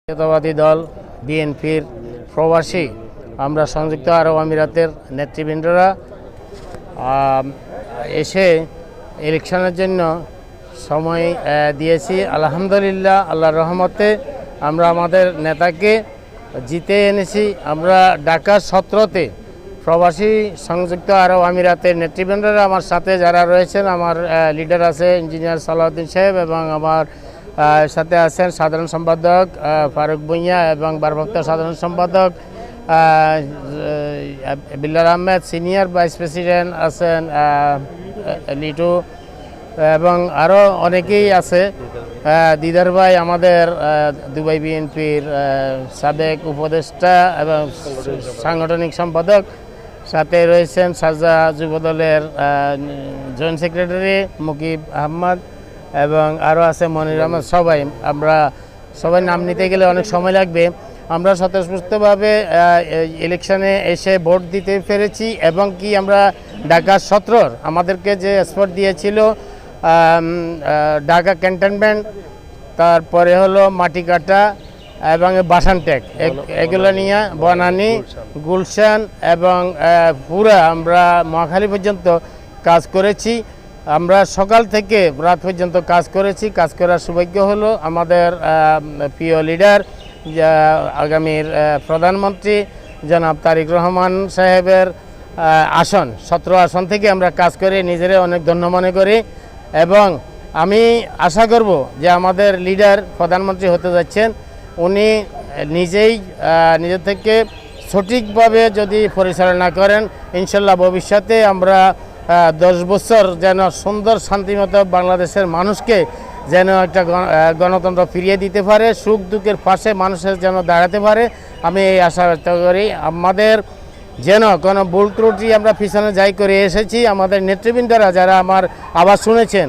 জাতীয়তাবাদী দল বিএনপির প্রবাসী আমরা সংযুক্ত আরব আমিরাতের নেতৃবৃন্দরা এসে ইলেকশনের জন্য সময় দিয়েছি। আলহামদুলিল্লাহ, আল্লাহর রহমতে আমরা আমাদের নেতাকে জিতে এনেছি। আমরা ঢাকা 17তে প্রবাসী সংযুক্ত আরব আমিরাতের নেতৃবৃন্দরা আমার সাথে যারা রয়েছেন, আমার লিডার আছে ইঞ্জিনিয়ার সালাউদ্দিন সাহেব এবং আমার সাথে আছেন সাধারণ সম্পাদক ফারুক ভুঁইয়া এবং ভারপ্রাপ্ত সাধারণ সম্পাদক Billal Ahmed, senior vice president আছেন লিটু এবং আরও অনেকেই আছে। দিদার ভাই আমাদের দুবাই বিএনপির সাবেক উপদেষ্টা এবং সাংগঠনিক সম্পাদক, সাথে রয়েছেন সাজা যুবদলের জয়েন্ট সেক্রেটারি মুকিব আহমদ এবং আরও আছে মনির আহমদ। আমরা সবাই নাম নিতে গেলে অনেক সময় লাগবে। আমরা স্বতঃস্ফূর্তভাবে ইলেকশনে এসে ভোট দিতে পেরেছি এবং কি আমরা ঢাকা 17 আমাদেরকে যে স্পট দিয়েছিল ঢাকা ক্যান্টনমেন্ট, তারপরে হলো মাটিকাটা এবং বাসানটেক, এগুলো নিয়ে বনানী, গুলশান এবং পুরা আমরা মহাখালী পর্যন্ত কাজ করেছি। আমরা সকাল থেকে রাত পর্যন্ত কাজ করেছি। কাজ করার সৌভাগ্য হলো আমাদের প্রিয় লিডার আগামীর প্রধানমন্ত্রী জনাব তারেক রহমান সাহেবের আসন 17 আসন থেকে আমরা কাজ করে নিজেরা অনেক ধন্য মনে করি এবং আমি আশা করব যে আমাদের লিডার প্রধানমন্ত্রী হতে যাচ্ছেন, উনি নিজে থেকে সঠিকভাবে যদি পরিচালনা করেন, ইনশাল্লাহ ভবিষ্যতে আমরা 10 বছর যেন সুন্দর শান্তিমতো বাংলাদেশের মানুষকে যেন একটা গণতন্ত্র ফিরিয়ে দিতে পারে, সুখ দুঃখের পাশে মানুষের যেন দাঁড়াতে পারে, আমি এই আশা ব্যক্ত করি। আমাদের যেন কোনো ভুল ত্রুটি আমরা পিছনে যাই করে এসেছি। আমাদের নেতৃবৃন্দরা যারা আমার আবার শুনেছেন,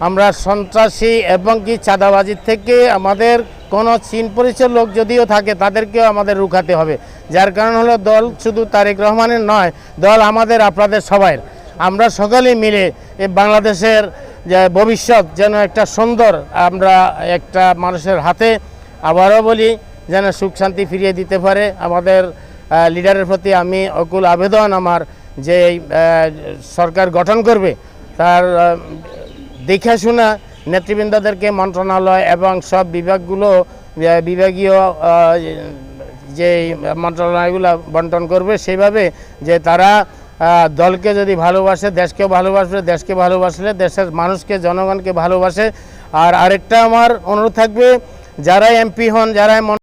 আমরা সন্ত্রাসী এবং কি চাঁদাবাজির থেকে আমাদের কোনো চিন পরিচয় লোক যদিও থাকে তাদেরকেও আমাদের রুখাতে হবে। যার কারণ হলো দল শুধু তারেক রহমানের নয়, দল আমাদের আপনাদের সবাই। আমরা সকলে মিলে এই বাংলাদেশের যে ভবিষ্যৎ যেন একটা সুন্দর আমরা একটা মানুষের হাতে, আবারও বলি, যেন সুখ শান্তি ফিরিয়ে দিতে পারে। আমাদের লিডারের প্রতি আমি অকুল আবেদন আমার, যে সরকার গঠন করবে তার দেখাশোনা নেতৃবৃন্দদেরকে মন্ত্রণালয় এবং সব বিভাগীয় যে মন্ত্রণালয়গুলো বন্টন করবে, সেইভাবে যে তারা দলকে যদি ভালোবাসে, দেশকেও ভালোবাসবে, দেশকে ভালোবাসলে দেশের মানুষকে, জনগণকে ভালোবাসে। আর আরেকটা আমার অনুরোধ থাকবে, যারা এমপি হন, যারা